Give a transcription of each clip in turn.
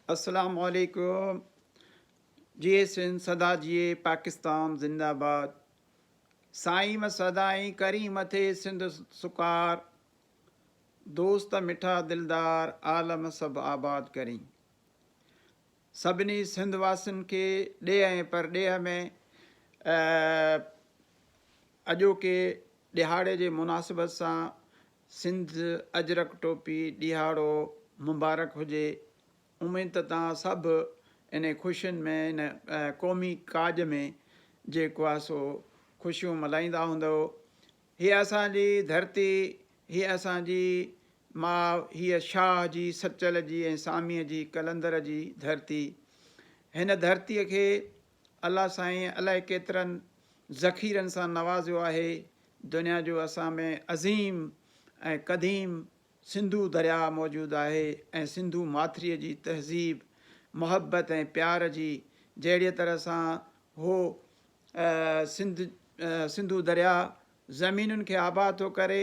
अस्सलाम वालेकुम। जिए सिंध सदा जिए पाकिस्तान जिंदाबाद। साईं में सदाई करी मथे सिंध सुकार। दोस्त मिठा दिलदार आलम सब आबाद करी। सभिनी सिंध वासियुनि खे ॾेह ऐं परॾेह में अॼोके ॾिहाड़े जे मुनासिबत सां सिंध अजरक टोपी ॾिहाड़ो मुबारक हुजे। उमेद त तव्हां सभु इन ख़ुशियुनि में इन क़ौमी काज में जेको आहे सो ख़ुशियूं मल्हाईंदा हूंदव। हीअ असांजी धरती, हीअ असांजी माउ, हीअ शाह जी सचल जी ऐं सामीअ जी कलंदर जी धरती। हिन धरतीअ खे अलाह साईं अलाए केतिरनि ज़ख़ीरनि सां नवाज़ियो आहे। दुनिया जो असां में अज़ीम ऐं क़दीम सिंधू दरिया मौजूदु आहे ऐं सिंधू माथिरीअ जी तहज़ीब मुहबत ऐं प्यार जी जहिड़ीअ तरह सां हो सिंधू दरिया ज़मीनुनि खे आबाद थो करे,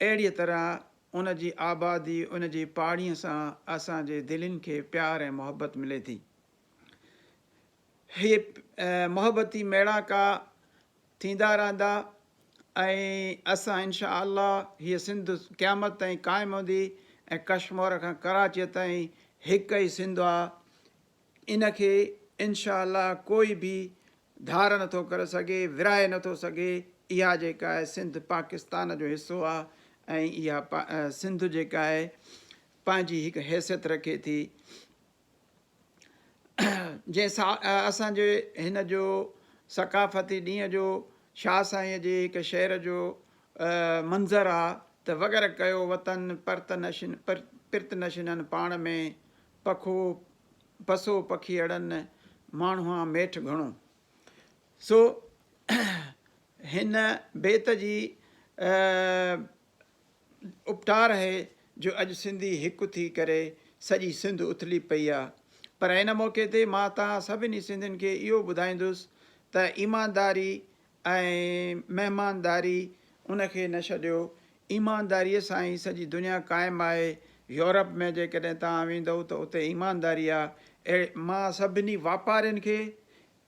अहिड़ीअ तरह उन जी आबादी उन जी पाणीअ सां असांजे दिलनि खे प्यार ऐं मुहबत मिले थी। हीअ मुहबती मेड़ाका थींदा रहंदा ऐं असां इंशा अल्लाह हीअ सिंध क़यामत ताईं क़ाइमु हूंदी ऐं कश्मीर खां कराचीअ ताईं हिकु ई सिंध आहे। इन खे इंशा अल्लाह कोई बि धार नथो करे सघे, विराए नथो सघे। इहा जेका आहे सिंध पाकिस्तान जो हिसो आहे ऐं इहा सिंध जेका आहे पंहिंजी हिकु हैसियत रखे थी। जंहिंसां असांजे हिन जो सकाफ़ती ॾींहं जो शाह साईंअ जे हिकु शहर जो मंज़र आहे त वग़ैरह कयो वतन पिर्त नशिननि पाण में पसो पखी अड़नि माण्हू मेठ घणो। सो हिन बेत जी उपटार आहे जो अॼु सिंधी हिकु थी करे सॼी सिंध उथली पई आहे। पर हिन मौक़े ते मां तव्हां सभिनी सिंधियुनि खे इहो ॿुधाईंदुसि त ईमानदारी ऐं महिमानदारी उनखे न छॾियो। ईमानदारीअ सां ई सॼी दुनिया क़ाइमु आहे। यूरोप में जेकॾहिं तव्हां वेंदव त उते ईमानदारी आहे। मां सभिनी वापारियुनि खे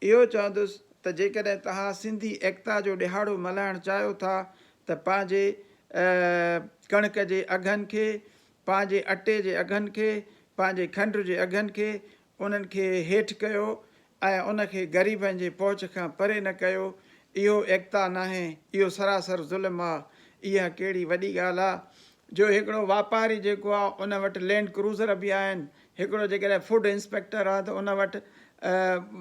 इहो चवंदुसि त जेकॾहिं तव्हां सिंधी एकता जो ॾिहाड़ो मल्हाइणु चाहियो था त पंहिंजे कणिक जे अघनि खे, पंहिंजे अटे जे अघनि खे, पंहिंजे खंड जे अघनि खे उन्हनि खे हेठि कयो ऐं उनखे ग़रीबनि जे पहुच खां परे न कयो। इहो एकता नाहे, इहो सरासर ज़ुल्म आहे। इहा कहिड़ी वॾी ॻाल्हि आहे जो हिकिड़ो वापारी जेको आहे उन वटि लैंड क्रूज़र बि आहिनि, हिकिड़ो जेकॾहिं फूड इंस्पेक्टर आहे त उन वटि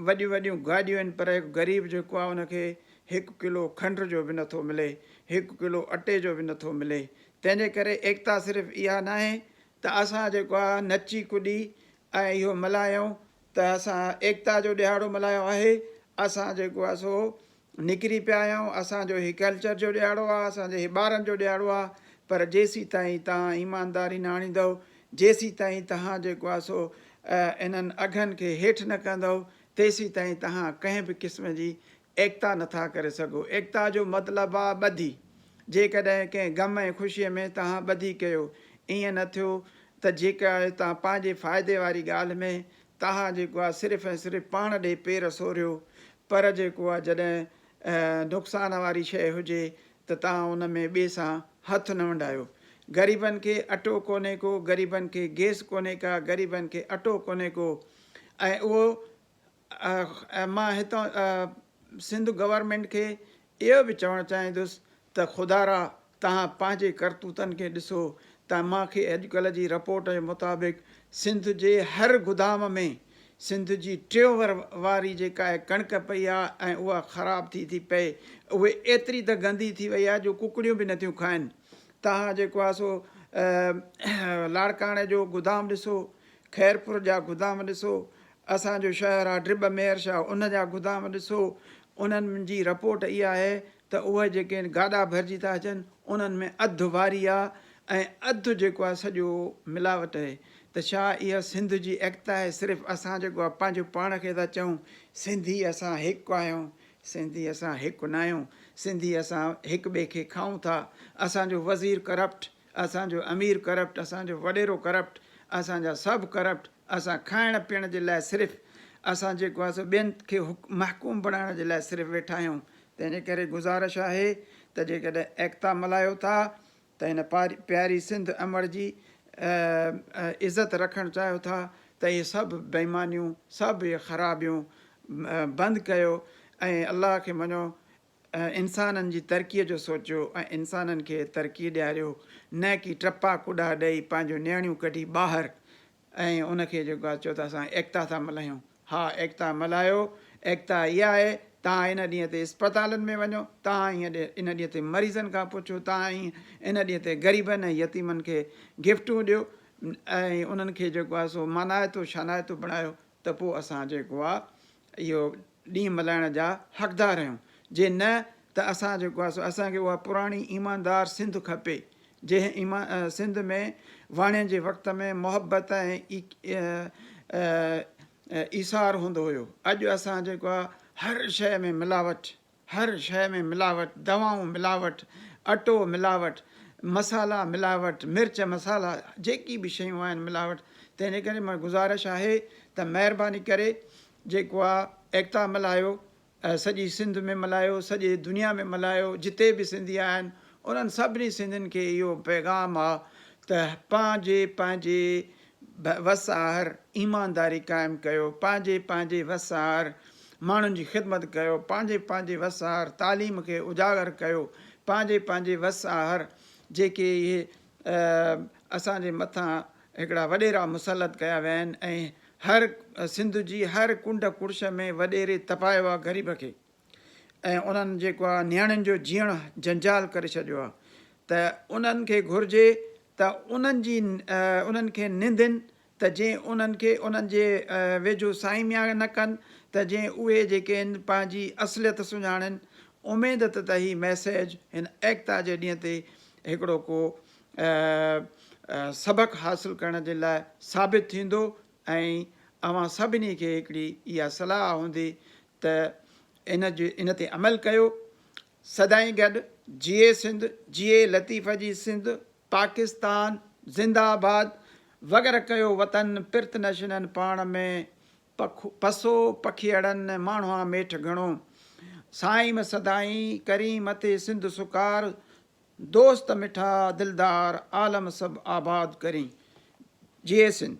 वॾियूं वॾियूं गाॾियूं आहिनि, पर हिकु ग़रीब जेको आहे उनखे 1 किलो खंड जो बि नथो मिले, 1 किलो अटे जो बि नथो मिले। तंहिंजे करे एकता सिर्फ़ु इहा नाहे त असां जेको आहे नची कुॾी ऐं इहो मल्हायूं त असां एकता जो ॾिहाड़ो मल्हायो आहे। असां जेको आहे सो निकिरी पिया आहियूं, असांजो हीउ कल्चर जो ॾिहाड़ो आहे, असांजे हीउ ॿारनि जो ॾिहाड़ो आहे। पर जेसीं ताईं तव्हां ईमानदारी न आणींदव, जेसीं ताईं तव्हां जेको आहे सो इन्हनि अघनि खे हेठि न कंदव, तेसीं ताईं तव्हां कंहिं बि क़िस्म जी एकता नथा करे सघो। एकता जो मतिलबु आहे ॿधी। जेकॾहिं कंहिं ग़म ऐं ख़ुशीअ में तव्हां ॿधी कयो, ईअं न थियो त जेका आहे तव्हां पंहिंजे फ़ाइदे वारी ॻाल्हि में तव्हां जेको आहे सिर्फ़ु ऐं सिर्फ़ु पाण ॾे पेर सोरियो। पर जेको आहे जॾहिं नुक़सान वारी शइ हुजे त तव्हां उन में ॿिए सां हथु न वंडायो। ग़रीबनि खे अटो कोन्हे को, ग़रीबनि खे गैस कोन्हे का, ग़रीबनि खे अटो कोन्हे को। ऐं उहो मां हितां सिंध गवर्नमेंट खे इहो बि चवणु चाहींदुसि त ख़ुदारा तव्हां पंहिंजे करतूतनि खे ॾिसो त मूंखे अॼुकल्ह जी रिपोर्ट जे मुताबिक़ सिंध जे हर गुदाम में सिंध जी 3 वारी जेका आहे कणिक पई आहे ऐं उहा ख़राबु थी पए। उहे एतिरी त गंदी थी वई आहे जो कुकड़ियूं बि नथियूं खाइनि। तव्हां जेको आहे सो लाड़काणे जो गुदाम ॾिसो, ख़ैरपुर जा गुदाम ॾिसो, असांजो शहर आहे ड्रिब मेयर शाह उन जा गुदाम ॾिसो। उन्हनि जी रिपोर्ट इहा आहे त उहे जेके गाॾा भरिजी था अचनि उन्हनि में अधु वारी आहे ऐं अधु जेको आहे सॼो मिलावट आहे। त छा इहा सिंध जी एकता आहे? सिर्फ़ु असां जेको आहे पंहिंजो पाण खे था चऊं सिंधी असां हिकु आहियूं, सिंधी असां हिकु न आहियूं, सिंधी असां हिक ॿिए खे खाऊं था। असांजो वज़ीर करप्ट, असांजो अमीर करप्ट, असांजो वॾेरो करप्ट, असांजा सभु करप्ट। असां खाइण पीअण जे लाइ सिर्फ़ु असां जेको आहे सो ॿियनि खे महकूम बणाइण जे लाइ सिर्फ़ु वेठा आहियूं। तंहिंजे करे गुज़ारिश आहे त जेकॾहिं एकता मल्हायो था त हिन प्यारी सिंध अमड़ जी इज़त रखणु चाहियो था त इहे सभु बेईमानियूं सभु इहे ख़राबियूं बंदि कयो ऐं अलाह खे मञो, इंसाननि जी तरक़ीअ जो सोचियो ऐं इंसाननि खे तरक़ी ॾियारियो, न की टपा कुॾा ॾेई पंहिंजूं नियाणियूं कढी ॿाहिरि ऐं उनखे जेको आहे चओ था असां एकता था मल्हायूं। हा, एकता मल्हायो। एकता इहा आहे, तव्हां इन ॾींहं ते अस्पतालनि में वञो, तव्हां इन ॾींहं ते मरीज़नि खां पुछो, तव्हां इन ॾींहं ते ग़रीबनि ऐं यतीमनि खे गिफ्टूं ॾियो ऐं उन्हनि खे जेको आहे सो मनाइतो शनाइतो बणायो, त पोइ असां जेको आहे इहो ॾींहुं मल्हाइण जा हक़दार आहियूं। जे न त असां जेको आहे सो असांखे उहा पुराणी ईमानदार सिंध खपे, जंहिं सिंध में वाणियुनि जे वक़्त में मुहबत ऐं ईसार हूंदो हुयो। अॼु असां जेको आहे हर शइ में मिलावट, हर शइ में मिलावट, दवाऊं मिलावट, अटो मिलावट, मसाला मिलावट, मिर्च मसाला जेकी बि शयूं आहिनि मिलावट। तंहिंजे करे मां गुज़ारिश आहे त महिरबानी करे जेको आहे एकता मल्हायो, सॼी सिंध में मल्हायो, सॼे दुनिया में मल्हायो, जिते बि सिंधी आहिनि उन्हनि सभिनी सिंधियुनि खे इहो पैगाम आहे त पंहिंजे पंहिंजे वसार ईमानदारी क़ाइमु कयो, पंहिंजे पंहिंजे वसार माण्हुनि जी ख़िदमत कयो, पंहिंजे पंहिंजे वसार तालीम खे उजागर कयो, पंहिंजे पंहिंजे वसार जेके इहे असांजे मथां हिकिड़ा वॾेरा मुसलत कया विया आहिनि ऐं हर सिंध जी हर कुंड कुड़श में वॾेरे तपायो आहे ग़रीब खे ऐं उन्हनि जेको आहे नियाणियुनि जो जीअणु जंजाल करे छॾियो आहे। त उन्हनि खे घुरिजे त उन्हनि खे निंदिन त जीअं उन्हनि खे उन्हनि जे वेझो साईमिया न कनि, त जीअं उहे जेके आहिनि पंहिंजी असलियत सुञाणनि। उमेद त हीउ मैसेज हिन एकता जे ॾींहं ते हिकिड़ो को सबक़ु हासिलु करण जे लाइ साबित थींदो ऐं अवां सभिनी खे हिकिड़ी इहा सलाह हूंदी त इन ते अमल कयो। सदाईं गॾु जिए सिंध, जिए लतीफ़ जी सिंध, पाकिस्तान ज़िंदाबाद, वग़ैरह कयो वतन पिर्त नशिननि पाण में, पसो पखियड़नि माण्हूअ मेठ घणो, साईं में सदाईं करी मथे सिंध सुकार, दोस्त मिठा दिलदार आलम सभु आबाद करी। जिए सिंध।